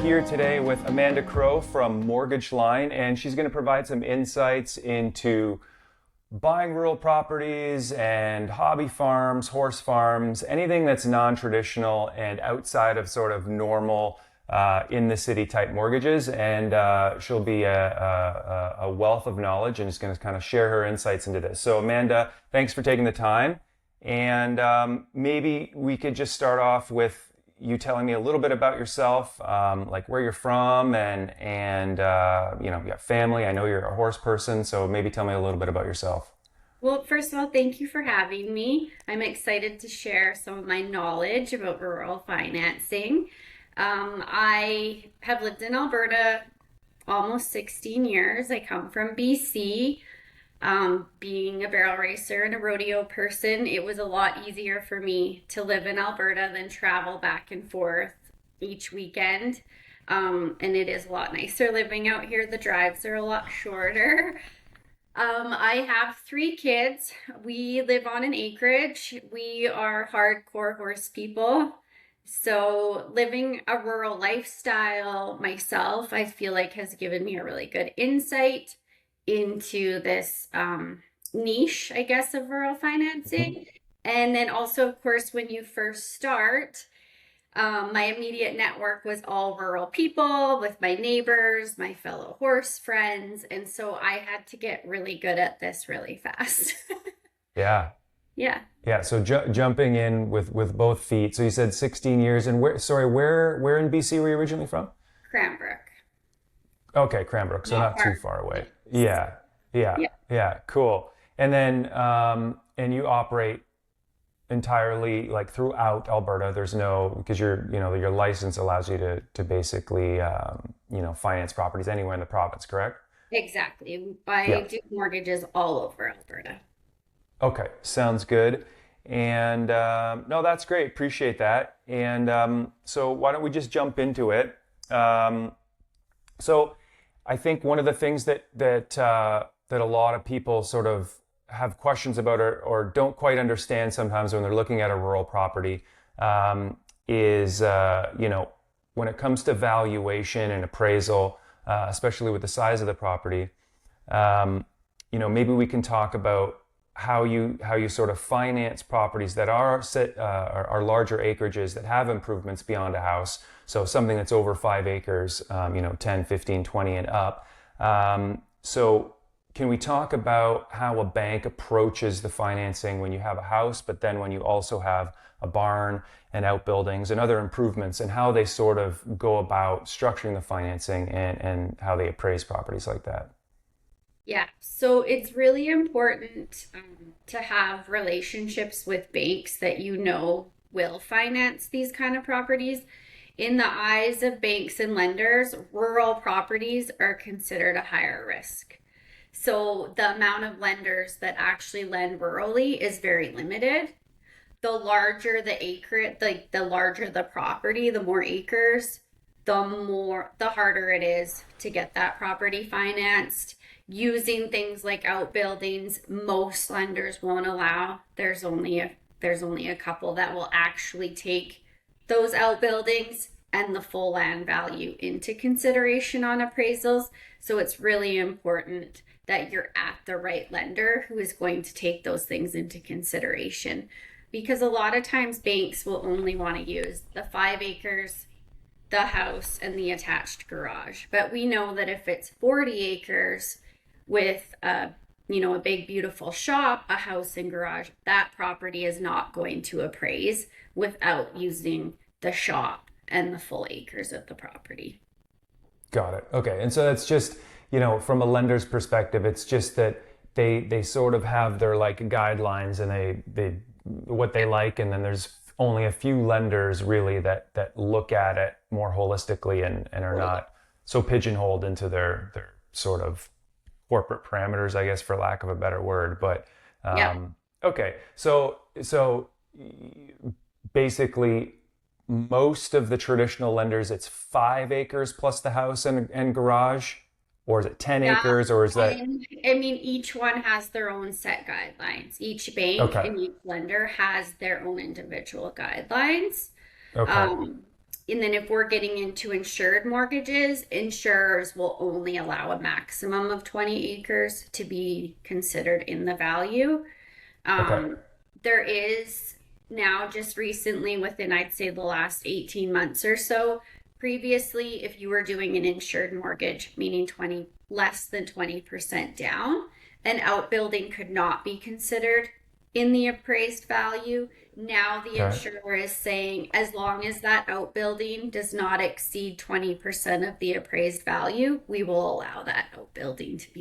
here today with Amanda Crowe from Mortgage Line, and she's going to provide some insights into buying rural properties and hobby farms, horse farms, anything that's non-traditional and outside of sort of normal in the city type mortgages. And she'll be a wealth of knowledge and is going to kind of share her insights into this. So Amanda, thanks for taking the time. And maybe we could just start off with you telling me a little bit about yourself, like where you're from and you know, you got family. I know you're a horse person, so maybe tell me a little bit about yourself. Well, first of all, thank you for having me. I'm excited to share some of my knowledge about rural financing. I have lived in Alberta almost 16 years. I come from BC. Being a barrel racer and a rodeo person, it was a lot easier for me to live in Alberta than travel back and forth each weekend. And it is a lot nicer living out here. The drives are a lot shorter. I have 3 kids. We live on an acreage. We are hardcore horse people. So living a rural lifestyle myself, I feel like has given me a really good insight into this niche, I guess, of rural financing. And then also, of course, when you first start, my immediate network was all rural people with my neighbors, my fellow horse friends. And so I had to get really good at this really fast. Yeah. Yeah. Yeah. So jumping in with both feet. So you said 16 years, and where in BC were you originally from? Cranbrook. Okay, Cranbrook. So not too far away. Yeah. Yeah. Yeah. Cool. And then, and you operate entirely like throughout Alberta. There's no, because your license allows you to basically, finance properties anywhere in the province, correct? Exactly. I do mortgages all over Alberta. Okay, sounds good. And no, that's great. Appreciate that. And so why don't we just jump into it? So I think one of the things that a lot of people sort of have questions about or don't quite understand sometimes when they're looking at a rural property is when it comes to valuation and appraisal, especially with the size of the property. Maybe we can talk about how you sort of finance properties that are larger acreages that have improvements beyond a house. So something that's over 5 acres, 10, 15, 20 and up. So can we talk about how a bank approaches the financing when you have a house, but then when you also have a barn and outbuildings and other improvements, and how they sort of go about structuring the financing and how they appraise properties like that? Yeah, so it's really important to have relationships with banks that you know will finance these kind of properties. In the eyes of banks and lenders, rural properties are considered a higher risk. So the amount of lenders that actually lend rurally is very limited. The larger the acre, the larger the property, the more acres, the harder it is to get that property financed. Using things like outbuildings, most lenders won't allow. There's only a couple that will actually take those outbuildings and the full land value into consideration on appraisals. So it's really important that you're at the right lender who is going to take those things into consideration, because a lot of times banks will only want to use the 5 acres, the house, and the attached garage. But we know that if it's 40 acres with a big beautiful shop, a house and garage, that property is not going to appraise without using the shop and the full acres of the property. Got it. Okay. And so that's just, from a lender's perspective, it's just that they sort of have their like guidelines and they what they like, and then there's only a few lenders really that look at it more holistically and are not so pigeonholed into their sort of corporate parameters, I guess, for lack of a better word. But okay, so basically most of the traditional lenders, it's 5 acres plus the house and garage, or is it 10 acres, or is that? I mean, each one has their own set guidelines. Each bank and each lender has their own individual guidelines. Okay. And then if we're getting into insured mortgages, insurers will only allow a maximum of 20 acres to be considered in the value. Okay. There is now just recently within, I'd say the last 18 months or so, previously, if you were doing an insured mortgage, meaning less than 20% down, an outbuilding could not be considered in the appraised value. Now the Okay. insurer is saying as long as that outbuilding does not exceed 20% of the appraised value, we will allow that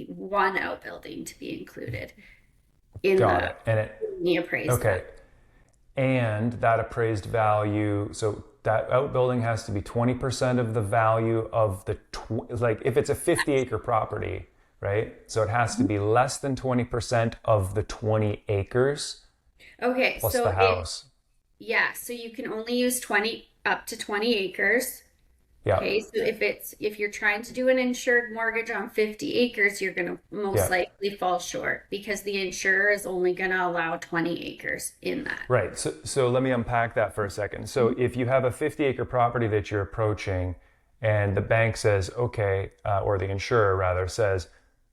one outbuilding to be included in Got it. the appraised Okay. value. And that appraised value, so that outbuilding has to be 20% of the value of the, like if it's a 50-acre property, right? So it has to be less than 20% of the 20 acres Okay, plus so the house. so you can only use 20 up to 20 acres. Yeah. Okay, so if you're trying to do an insured mortgage on 50 acres, you're going to most Yeah. likely fall short because the insurer is only going to allow 20 acres in that. Right. So let me unpack that for a second. So if you have a 50-acre property that you're approaching and the bank says, okay, or the insurer rather says,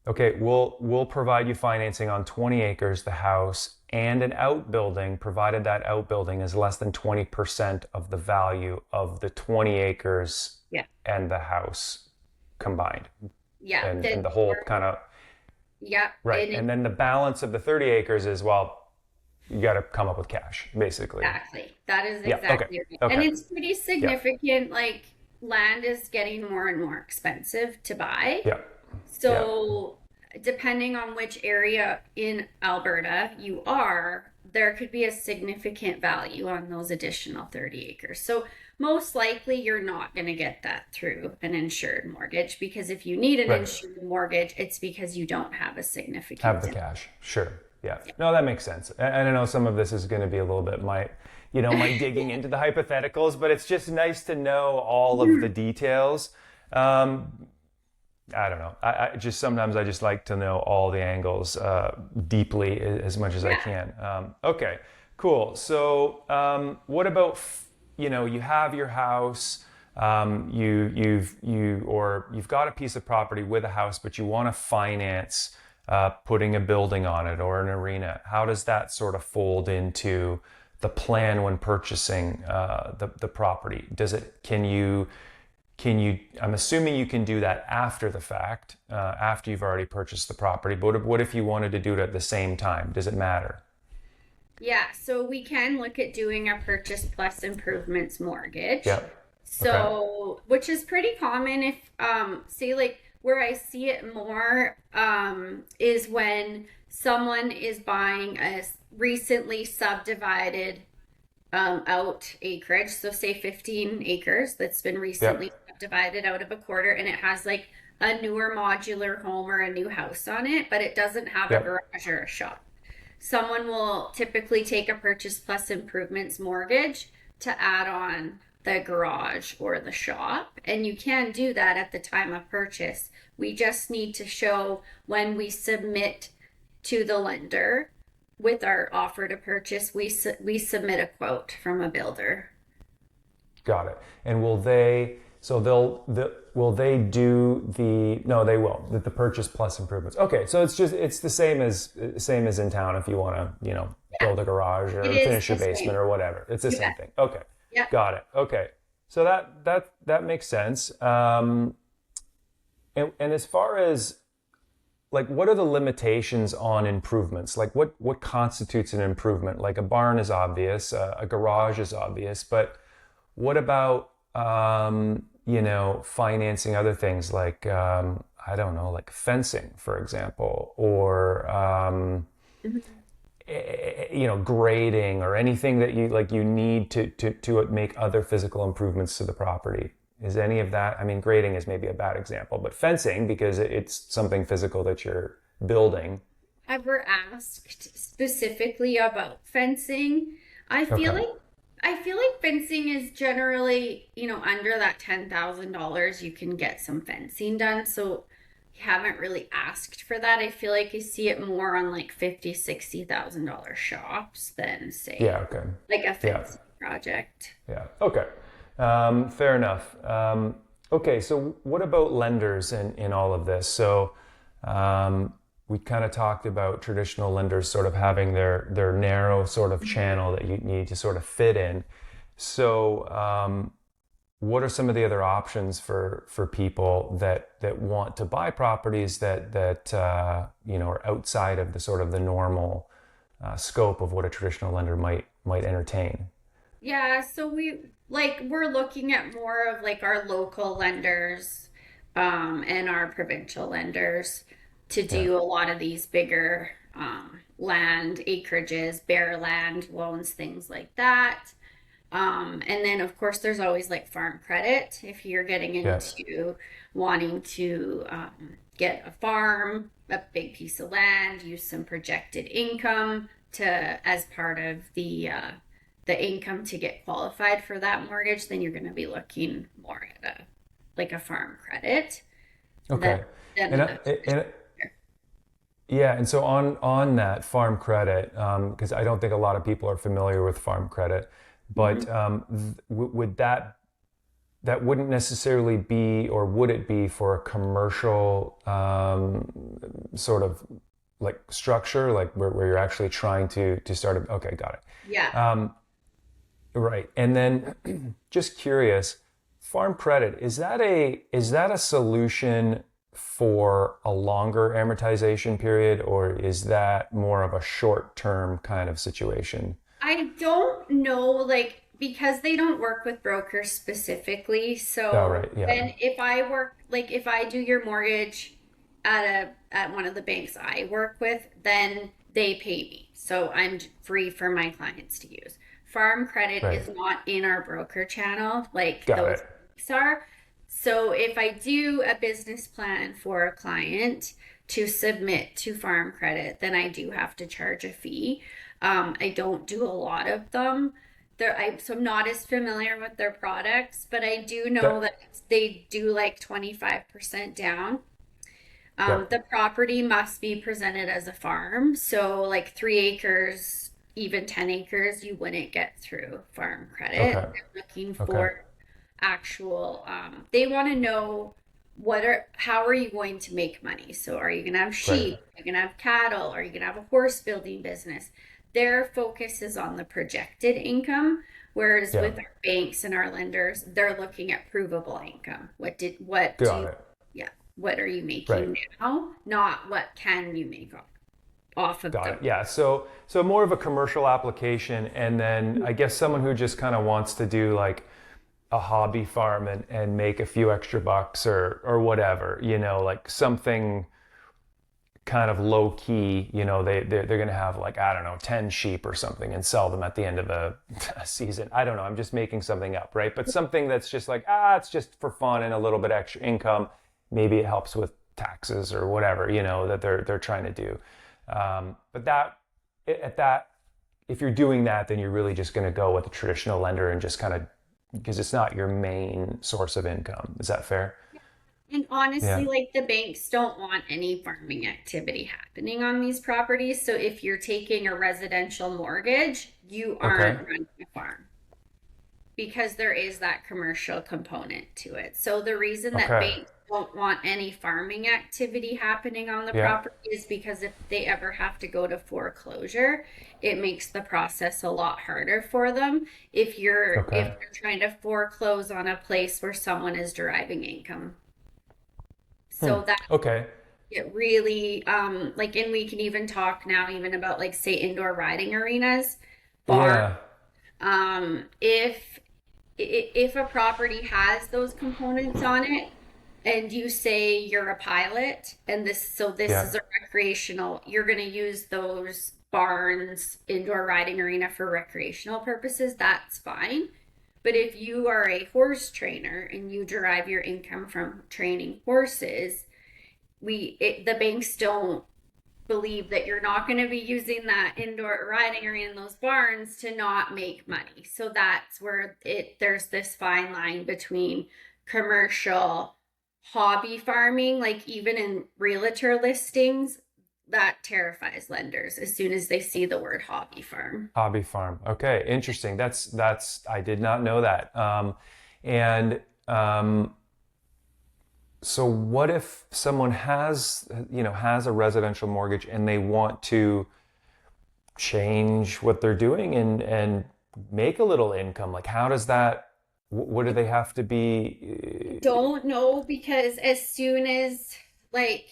okay, we'll provide you financing on 20 acres, the house, and an outbuilding, provided that outbuilding is less than 20% of the value of the 20 acres Yeah. and the house combined. Yeah. And the whole kind of, Yeah. right. And then the balance of the 30 acres is, well, you got to come up with cash, basically. Exactly. That is Yeah, exactly okay, right. okay. And it's pretty significant. Like land is getting more and more expensive to buy. Yeah. So depending on which area in Alberta you are, there could be a significant value on those additional 30 acres. So most likely you're not going to get that through an insured mortgage because if you need an Right. insured mortgage, it's because you don't have a significant Have the cash. Sure. Yeah. No, that makes sense. And I know some of this is going to be a little bit my digging into the hypotheticals, but it's just nice to know all of the details. I don't know. I just sometimes I just like to know all the angles deeply as much as I can. Okay, cool. So what about you have your house, you've got a piece of property with a house, but you want to finance putting a building on it or an arena. How does that sort of fold into the plan when purchasing the property? I'm assuming you can do that after the fact, after you've already purchased the property, but what if you wanted to do it at the same time? Does it matter? Yeah, so we can look at doing a purchase plus improvements mortgage. Yeah. So, which is pretty common if, say, like where I see it more is when someone is buying a recently subdivided out acreage. So, say 15 acres that's been recently subdivided out of a quarter and it has like a newer modular home or a new house on it, but it doesn't have a garage or a shop. Someone will typically take a purchase plus improvements mortgage to add on the garage or the shop. And you can do that at the time of purchase. We just need to show when we submit to the lender with our offer to purchase, we submit a quote from a builder. Got it. And will they do the purchase plus improvements? Okay, so it's the same as in town if you want to, build a garage or finish your basement or whatever. It's the same thing. Okay. Yeah. Got it. Okay. So that makes sense. And as far as like, what are the limitations on improvements? Like what constitutes an improvement? Like a barn is obvious, a garage is obvious, but what about, financing other things like, I don't know, like fencing, for example, or, grading or anything that you need to make other physical improvements to the property. Is any of that, I mean, grading is maybe a bad example, but fencing, because it's something physical that you're building. Ever asked specifically about fencing? I feel like fencing is generally, under that $10,000 you can get some fencing done. So you haven't really asked for that. I feel like you see it more on like $50,000-$60,000 shops than say like a fencing project. Yeah. Okay. Fair enough. Okay, so what about lenders in all of this? So we kind of talked about traditional lenders sort of having their narrow sort of channel that you need to sort of fit in. So what are some of the other options for people that want to buy properties that are outside of the sort of the normal scope of what a traditional lender might entertain? Yeah, so we're looking at more of like our local lenders and our provincial lenders to Yeah. do a lot of these bigger land acreages, bare land loans, things like that. And then of course there's always like farm credit if you're getting Yeah. into wanting to get a farm, a big piece of land, use some projected income to as part of the income to get qualified for that mortgage, then you're going to be looking more at a farm credit than Okay. than And, an I- and yeah, and so on that farm credit, because I don't think a lot of people are familiar with farm credit, Mhm. but would that wouldn't necessarily be, or would it be for a commercial sort of like structure, like where you're actually trying to start a, okay, got Yeah. it. Right. And then just curious, farm credit, is that a solution for a longer amortization period, or is that more of a short-term kind of situation? I don't know, like, because they don't work with brokers specifically. Oh, So right. Yeah. then if I work, like, if I do your mortgage at one of the banks I work with, then they pay me. So I'm free for my clients to use. Farm credit Right. is not in our broker channel like Got those it. banks are. So if I do a business plan for a client to submit to farm credit, then I do have to charge a fee. I don't do a lot of them. So I'm not as familiar with their products, but I do know That, that they do like 25% down. yep. The property must be presented as a farm. So like 3 acres, even 10 acres, you wouldn't get through farm credit. Okay. They're looking Okay. for actual, they want to know how are you going to make money? So are you going to have Right. sheep? Are you going to have cattle? Are you going to have a horse building business? Their focus is on the projected income, whereas Yeah. with our banks and our lenders, they're looking at provable income. What do Got you, it. yeah, what are you Right. making now? Not what can you make off of Got them. it. Yeah. So more of a commercial application, and then I guess someone who just kind of wants to do like a hobby farm and make a few extra bucks or whatever, like something kind of low key, they're going to have like, I don't know, 10 sheep or something and sell them at the end of a season. I don't know. I'm just making something up, right? But something that's just like, it's just for fun and a little bit extra income. Maybe it helps with taxes or whatever, that they're trying to do. But at that, if you're doing that, then you're really just going to go with a traditional lender and just kind of, because it's not your main source of income. Is that fair? And honestly, Yeah. like the banks don't want any farming activity happening on these properties. So if you're taking a residential mortgage, you Okay. aren't running a farm because there is that commercial component to it. So the reason that Okay. banks don't want any farming activity happening on the Yeah. property is because if they ever have to go to foreclosure, it makes the process a lot harder for them if Okay. you're trying to foreclose on a place where someone is deriving income. Hmm. So that Okay. it really like, and we can even talk now even about like say indoor riding arenas, bar. Yeah. If a property has those components on it and you say you're a pilot and this Yeah. is a recreational, you're going to use those barns, indoor riding arena for recreational purposes, that's fine. But if you are a horse trainer and you derive your income from training horses, the banks don't believe that you're not going to be using that indoor riding area in those barns to not make money. So that's where there's this fine line between commercial hobby farming, like even in realtor listings, that terrifies lenders as soon as they see the word hobby farm. Hobby farm. Okay. Interesting. That's, I did not know that. And so what if someone has a residential mortgage and they want to change what they're doing and make a little income? Like, how does that, what do they have to be? Don't know, because as soon as like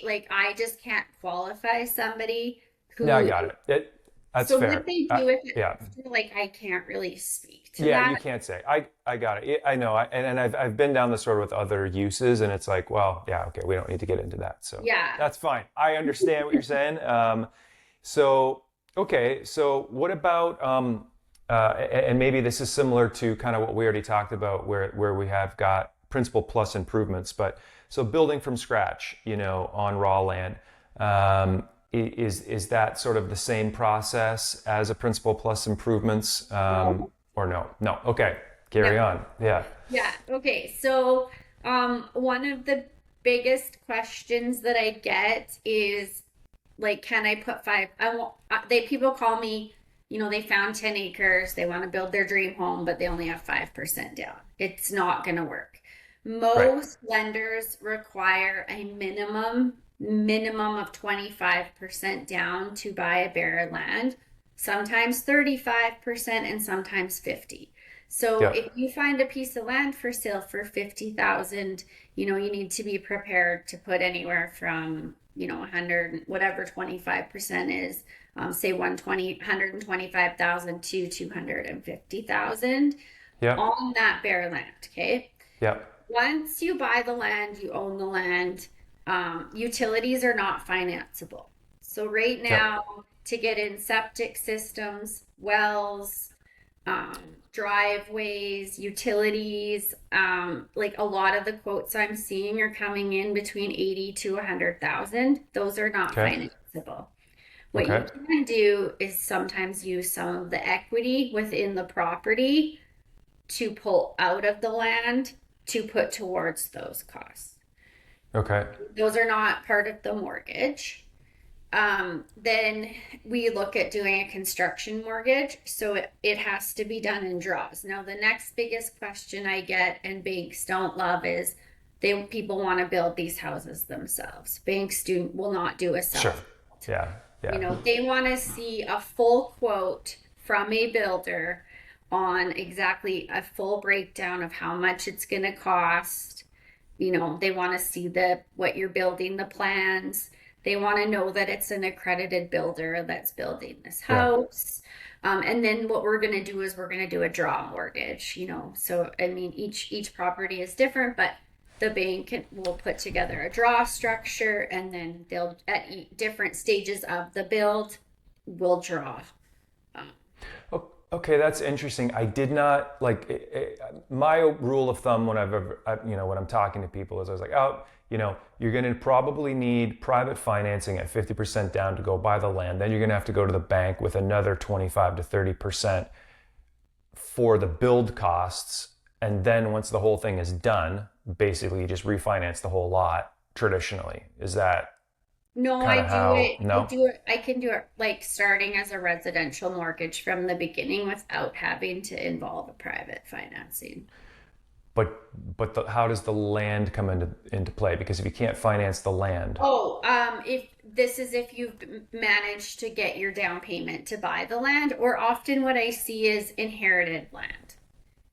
like I just can't qualify somebody Yeah, I who. got it. That's So fair. what they do with it Yeah. after, like I can't really speak to Yeah, you that. can't say. I got it. I know. And I've been down this road with other uses, and it's like, well, yeah, okay, we don't need to get into that. So Yeah. that's fine. I understand what you're saying. So okay, so what about and maybe this is similar to kind of what we already talked about, where we have got principal plus improvements, but so building from scratch, on raw land. Is that sort of the same process as a principal plus improvements, No. or no? No. Okay, No. carry on. Yeah. Yeah. Okay. So, one of the biggest questions that I get is like, can I put five? I want, people call me, they found 10 acres, they want to build their dream home, but they only have 5% down. It's not going to work. Right. Most lenders require a minimum of 25% down to buy a bare land, sometimes 35% and sometimes 50. So Yeah. if you find a piece of land for sale for 50,000, you need to be prepared to put anywhere from, 100, whatever 25% is, say 125,000 to 250,000 Yeah. on that bare land. Okay. Yeah. Once you buy the land, you own the land. Utilities are not financeable. So right Yeah. now, to get in septic systems, wells, driveways, utilities, like a lot of the quotes I'm seeing are coming in between 80 to 100,000. Those are not Okay. financeable. What you Okay. can do is sometimes use some of the equity within the property to pull out of the land to put towards those costs. Okay. Those are not part of the mortgage. Then we look at doing a construction mortgage. So it has to be done in draws. Now, the next biggest question I get, and banks don't love, is people want to build these houses themselves. Banks will not do a Sure. self. Yeah. Yeah. They want to see a full quote from a builder on exactly a full breakdown of how much it's going to cost. They want to see what you're building, the plans. They want to know that it's an accredited builder that's building this Yeah. house. And then what we're going to do is we're going to do a draw mortgage, So, I mean, each property is different, but the bank will put together a draw structure, and then they'll, at different stages of the build, will draw. Okay, that's interesting. I did not my rule of thumb when when I'm talking to people is I was like, oh, you're going to probably need private financing at 50% down to go buy the land. Then you're going to have to go to the bank with another 25 to 30% for the build costs. And then once the whole thing is done, basically you just refinance the whole lot traditionally. Is that No, kind I of do how? it. No? I can do it like starting as a residential mortgage from the beginning without having to involve a private financing. But how does the land come into play? Because if you can't finance the land, Oh, if you've managed to get your down payment to buy the land, or often what I see is inherited land.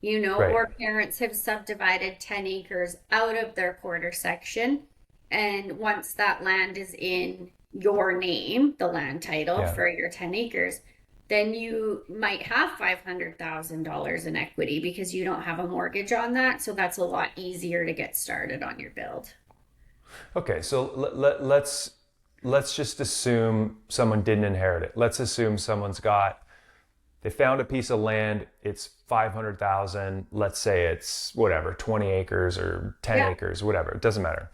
right? Or parents have subdivided 10 acres out of their quarter section. And once that land is in your name, the land title Yeah. for your 10 acres, then you might have $500,000 in equity because you don't have a mortgage on that. So that's a lot easier to get started on your build. Okay, so let's just assume someone didn't inherit it. Let's assume they found a piece of land. It's 500,000. Let's say it's whatever, 20 acres or 10 Yeah. acres, whatever. It doesn't matter.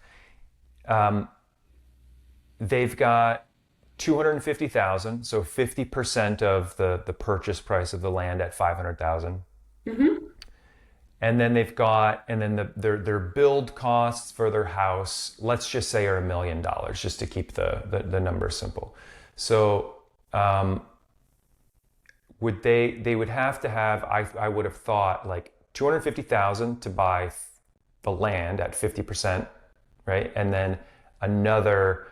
They've got 250,000, so 50% of the purchase price of the land at 500,000. Mm-hmm. And then their build costs for their house, let's just say, are $1 million, just to keep the number simple. So they would have to have, I would have thought, like $250,000 to buy the land at 50%, right? And then another,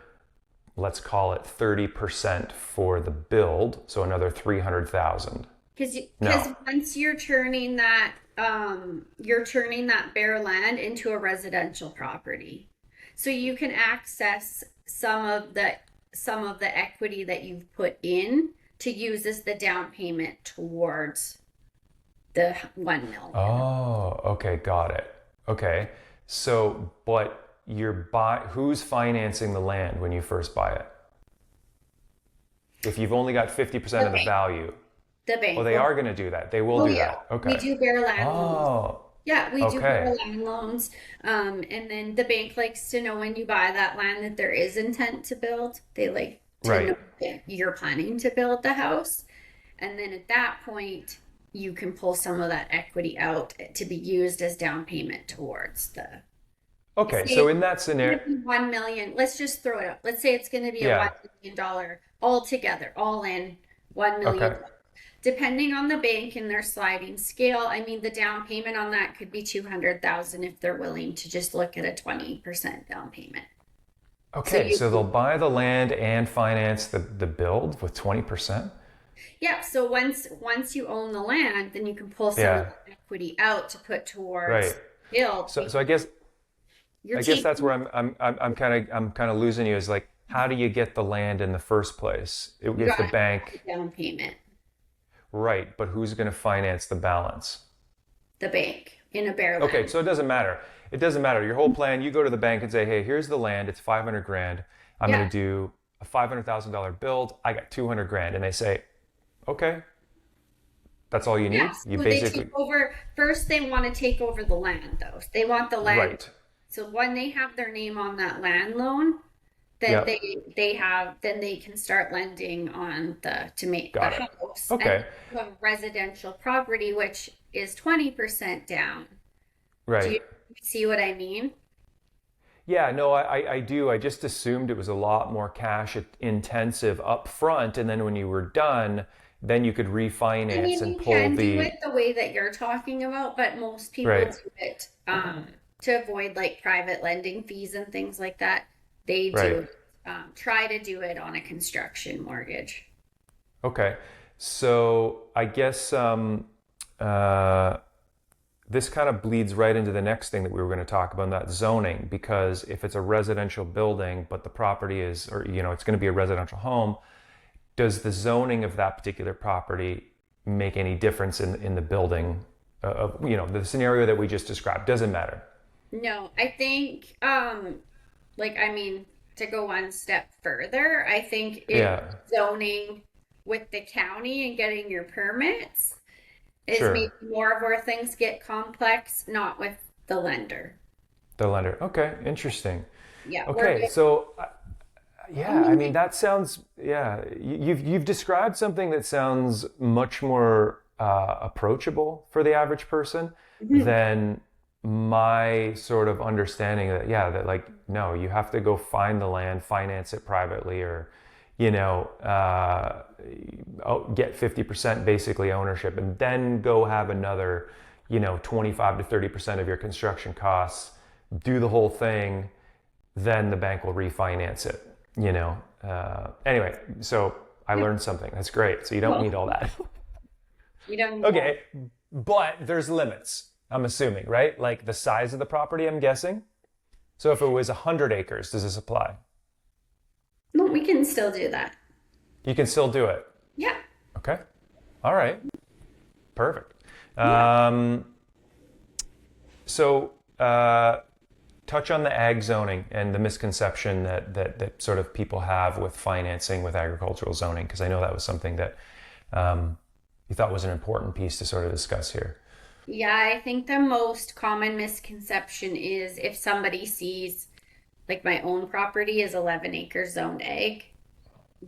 let's call it 30% for the build, so another 300,000. Because No. once you're turning that bare land into a residential property, so you can access some of the equity that you've put in to use as the down payment towards the 1 million. Oh, okay, got it. Okay. So, but who's financing the land when you first buy it? If you've only got 50% of the bank. value. The bank. Oh, they are going to do that. They will Oh do yeah, that. Okay. we do bare land loans. Oh, Yeah, we do okay. bare land loans. And then the bank likes to know when you buy that land that there is intent to build. They like to know Right. that you're planning to build the house. And then at that point, you can pull some of that equity out to be used as down payment towards the. Okay. Say So in it's that going scenario, to be 1 million. Let's just throw it out. Let's say it's going to be a $1 yeah. million all together, all in 1 million. Okay. Depending on the bank and their sliding scale, I mean, the down payment on that could be 200,000 if they're willing to just look at a 20% down payment. So Okay. So they'll buy the land and finance the build with 20%? yeah, so once you own the land, then you can pull some of Yeah. the equity out to put towards Right. build. So I guess You're that's taking where I'm kind of losing you is like, how do you get the land in the first place? you If got the to have bank, the down payment, right, but who's going to finance the balance? the bank in a bare Okay, land. so it doesn't matter. It doesn't matter. Your whole plan, you go to the bank and say, hey, here's the land. It's 500 grand. I'm going Yeah. to do a $500,000 build. I got 200 grand. And they say, okay, that's all you need. Yes. You So they basically, take over first they want to take over the land though. They want the land. right. So when they have their name on that land loan, then Yeah, then they can start lending on to make the got it. house. And Okay, you have residential property, which is 20% down. Do right. you see what I mean? Yeah, no, I do. I just assumed it was a lot more cash intensive up front. And then when you were done, then you could I refinance mean, and you pull can do the, it the way that you're talking about, but most people right, do it to avoid like private lending fees and things like that. They right. do try to do it on a construction mortgage. Okay. So I guess uh, this kind of bleeds right into the next thing that we were going to talk about, and that's zoning. Because if it's a residential building, but the property is, or it's going to be a residential home, does the zoning of that particular property make any difference in the building? The scenario that we just described doesn't matter. No, I think like I mean to go one step further, I think it Yeah, zoning with the county and getting your permits is maybe sure. more of where things get complex, not with the lender. The lender. Okay, interesting. Yeah, we're Okay, good. so I yeah, I mean, mean that sounds yeah. You've described something that sounds much more approachable for the average person mhm. than my sort of understanding that yeah that like no, you have to go find the land, finance it privately, or you know get 50% basically ownership, and then go have another 25 to 30% of your construction costs, do the whole thing, then the bank will refinance it. Anyway, so I Yeah. learned something. That's great. So you don't need Well, all that. you don't need that. Okay, but there's limits. I'm assuming, right? Like the size of the property. I'm guessing. So if it was 100 acres, does this apply? No, we can still do that. You can still do it. Yeah. Okay. All right. Perfect. Yeah. Um, so touch on the ag zoning and the misconception that sort of people have with financing with agricultural zoning, because I know that was something that you thought was an important piece to sort of discuss here. Yeah, I think the most common misconception is if somebody sees like my own property is 11 acres zoned ag,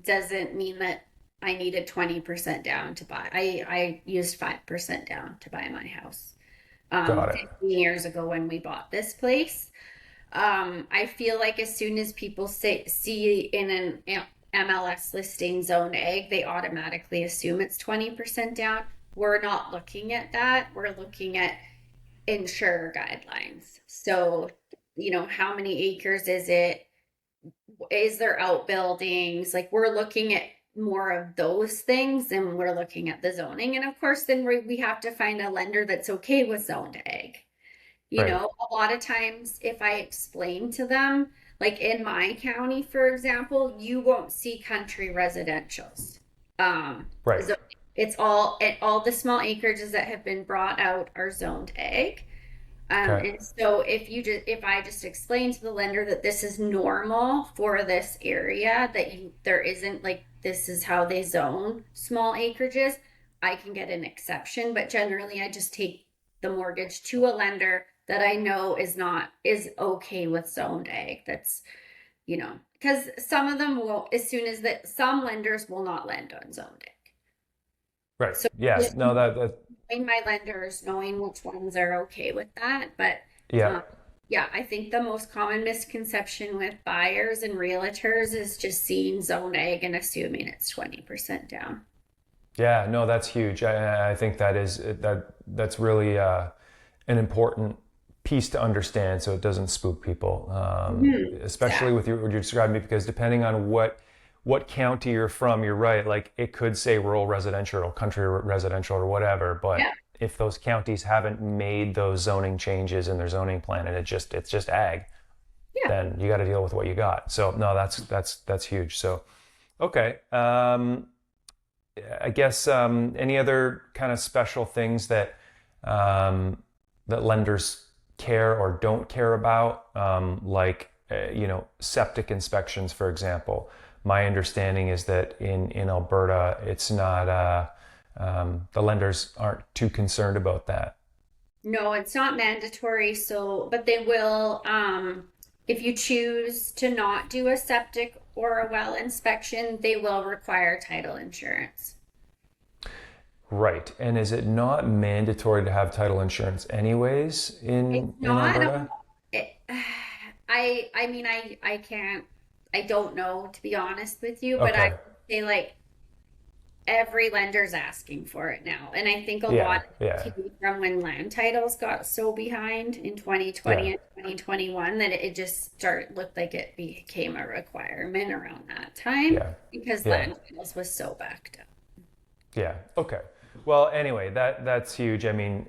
doesn't mean that I needed 20% down to buy. I used 5% down to buy my house. Got it. 15 years ago when we bought this place. I feel like as soon as people see in an MLS listing zone ag, they automatically assume it's 20% down. We're not looking at that. We're looking at insurer guidelines. So, how many acres is it? Is there outbuildings? Like, we're looking at more of those things and we're looking at the zoning. And of course, then we have to find a lender that's okay with zoned ag. Right. A lot of times if I explain to them, like in my county, for example, you won't see country residentials. Right. So it's all the small acreages that have been brought out are zoned ag. Okay. And so if I just explain to the lender that this is normal for this area, there isn't like this is how they zone small acreages, I can get an exception. But generally, I just take the mortgage to a lender that I know is okay with zoned ag. That's because some of them will, as soon as that, some lenders will not lend on zoned ag. Right. So Yeah. just No, that knowing my lenders, knowing which ones are okay with that. But yeah. um, yeah, I think the most common misconception with buyers and realtors is just seeing zoned ag and assuming it's 20% down. Yeah, no, that's huge. I think that's really an important piece to understand, so it doesn't spook people, especially Yeah. with what you're describing, because depending on what county you're from, you're right. Like it could say rural residential or country residential or whatever, but Yeah. if those counties haven't made those zoning changes in their zoning plan and it's just ag, Yeah. then you got to deal with what you got. So no, that's huge. So okay. I guess any other kind of special things that that lenders care or don't care about, like septic inspections, for example. My understanding is that in Alberta, it's not the lenders aren't too concerned about that. No, it's not mandatory. So, but they will, if you choose to not do a septic or a well inspection, they will require title insurance. Right. And is it not mandatory to have title insurance anyways It's in not, Alberta? it, I mean, I can't, I don't know to be honest with you, but I Okay. would say like every lender's asking for it now. And I think a Yeah. lot Yeah. came from when land titles got so behind in Yeah. 2020 and 2021 that it just looked like it became a requirement around that time Yeah. because Yeah. land titles was so backed up. Yeah. Okay. Well, anyway, that's huge. I mean,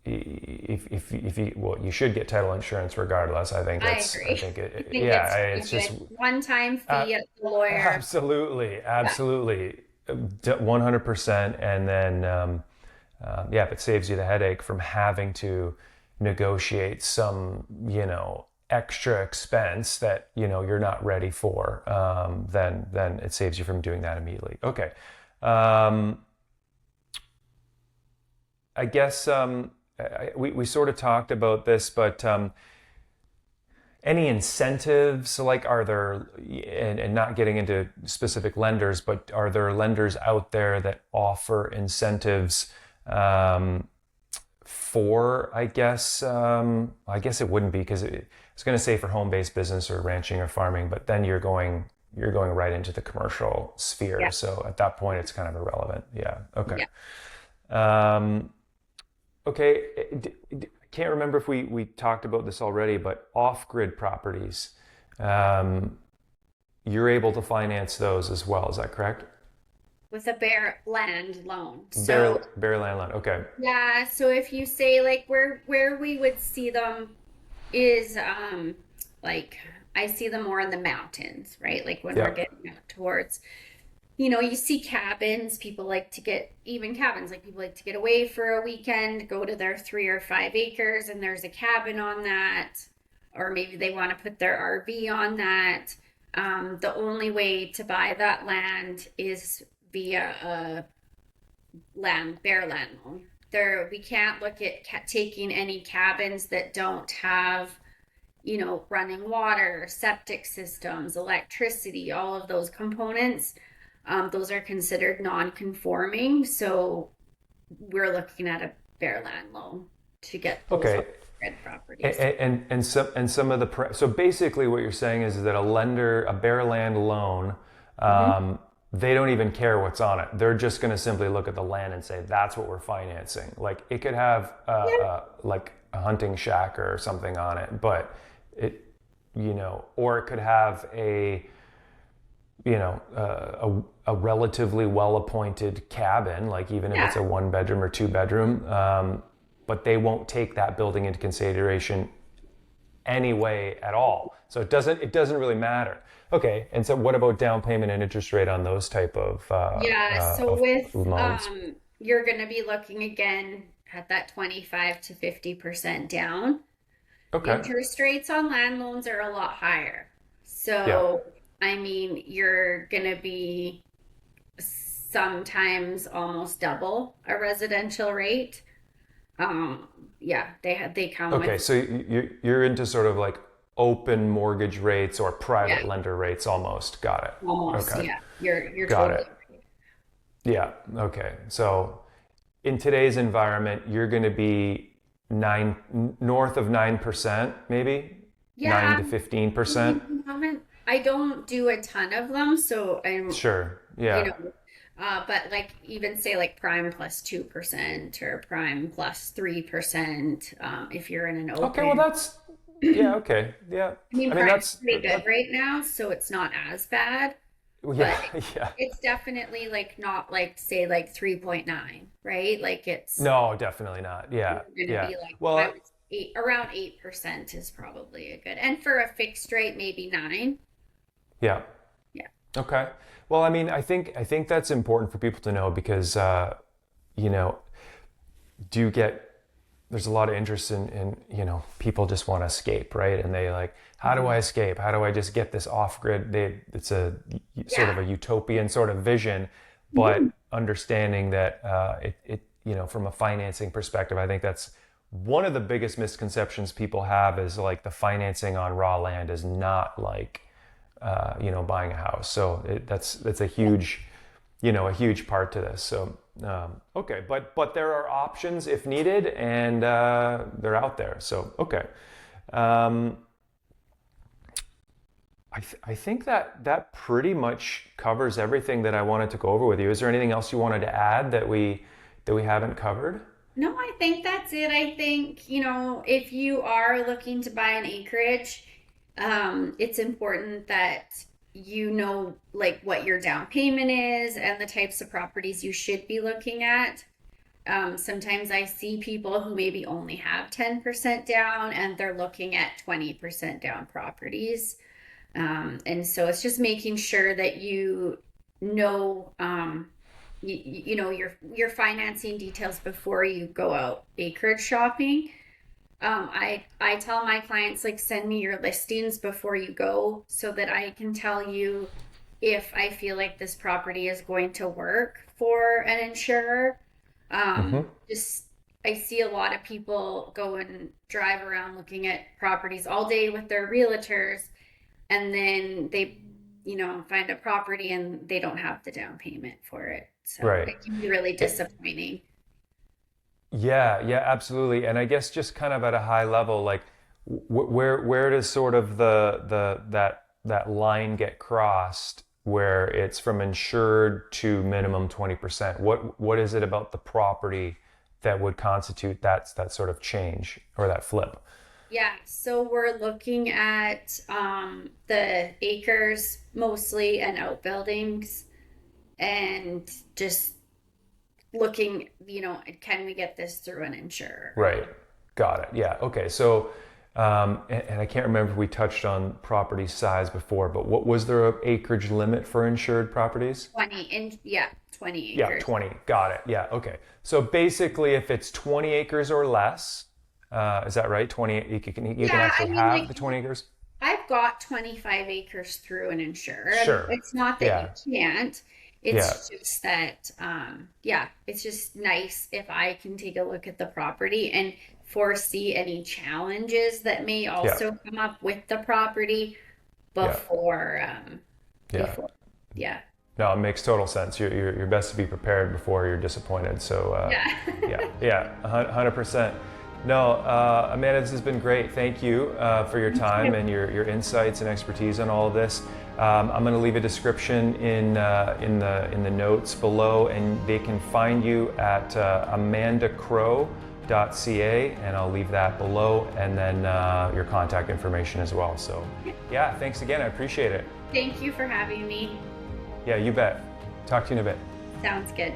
if you well, you should get title insurance regardless. I I agree. think I it, think yeah, it's it's a just good one-time uh, fee at the lawyer. absolutely, Yeah. absolutely, 100%. And then yeah, if it saves you the headache from having to negotiate some, extra expense that you're not ready for, then it saves you from doing that immediately. Okay. Um, I guess we sort of talked about this, but any incentives, like are there, and not getting into specific lenders, but are there lenders out there that offer incentives for, I guess it wouldn't be because it's going to say for home-based business or ranching or farming, but then you're going right into the commercial sphere. Yeah. So at that point, it's kind of irrelevant. Yeah. Okay. Yeah. Um, okay. I can't remember if we talked about this already, but off-grid properties, you're able to finance those as well. Is that correct? With a bare land loan. So Bare land loan. Okay. yeah, so if you say like where we would see them is like I see them more in the mountains, right? Like when we're Yeah. getting out towards, you see cabins, people like to get even cabins, like people like to get away for a weekend, go to their 3 or 5 acres and there's a cabin on that, or maybe they want to put their RV on that. The only way to buy that land is via a bare land loan. There, we can't look at taking any cabins that don't have, running water, septic systems, electricity, all of those components. Those are considered non-conforming. So we're looking at a bare land loan to get those Okay. red properties. And some of the so basically what you're saying is that a bare land loan Mhm. um, they don't even care what's on it. They're just going to simply look at the land and say, that's what we're financing. Like it could have like a hunting shack or something on it, but it, or it could have a relatively well-appointed cabin, like even if it's a 1-bedroom or 2-bedroom, but they won't take that building into consideration anyway at all. So it doesn't really matter. Okay, and so what about down payment and interest rate on those type of with loans? You're going to be looking again at that 25 to 50% down. Okay. Interest rates on land loans are a lot higher. So, I mean, you're going to be sometimes almost double a residential rate. They come with. Okay, so you're into sort of like open mortgage rates or private lender rates almost. Got it. Almost, okay. yeah. You're Got totally it. Yeah, okay. So in today's environment, you're going to be north of 9%, maybe? Yeah. 9 to 15%? I don't do a ton of them, so I'm sure. Yeah. but like even say like prime plus 2% or prime plus 3%, if you're in an open. Okay, well that's okay. Yeah. I mean that's pretty good right now, so it's not as bad. Yeah, but it's definitely like not like say like 3.9, right? Like it's no, definitely not. Yeah. Be like, well, around 8% is probably a good, and for a fixed rate maybe 9. Yeah. Okay. Well, I mean, I think that's important for people to know because, there's a lot of interest in people just want to escape, right? And they like, how do I escape? How do I just get this off grid? It's a sort of a utopian sort of vision, but understanding that from a financing perspective, I think that's one of the biggest misconceptions people have is like the financing on raw land is not like, buying a house. So that's a huge, a huge part to this. So, okay. But there are options if needed and, they're out there. So, okay. I think that pretty much covers everything that I wanted to go over with you. Is there anything else you wanted to add that we haven't covered? No, I think that's it. I think, if you are looking to buy an acreage, it's important that like what your down payment is and the types of properties you should be looking at. Sometimes I see people who maybe only have 10% down and they're looking at 20% down properties. And so it's just making sure that your financing details before you go out acreage shopping. I tell my clients, like, send me your listings before you go so that I can tell you if I feel like this property is going to work for an insurer. I see a lot of people go and drive around looking at properties all day with their realtors, and then they, find a property and they don't have the down payment for it. So it can be really disappointing. Yeah, absolutely. And I guess just kind of at a high level, like where does sort of that line get crossed where it's from insured to minimum 20%? What is it about the property that would constitute that sort of change or that flip? Yeah, so we're looking at the acres mostly and outbuildings, and just looking, can we get this through an insurer? Right. Got it. Yeah. Okay. So, and I can't remember if we touched on property size before, but what was there an acreage limit for insured properties? 20 acres. Yeah, 20. Got it. Yeah. Okay. So basically, if it's 20 acres or less, is that right? 20. You can actually have the 20 acres. I've got 25 acres through an insurer. Sure. It's not that you can't. It's just that, it's just nice if I can take a look at the property and foresee any challenges that may also come up with the property before. No, it makes total sense. You're best to be prepared before you're disappointed. So, 100%. No, Amanda, this has been great. Thank you for your time and your insights and expertise on all of this. I'm going to leave a description in the notes below, and they can find you at amandacrowe.ca, and I'll leave that below, and then your contact information as well. So yeah, thanks again. I appreciate it. Thank you for having me. Yeah, you bet. Talk to you in a bit. Sounds good.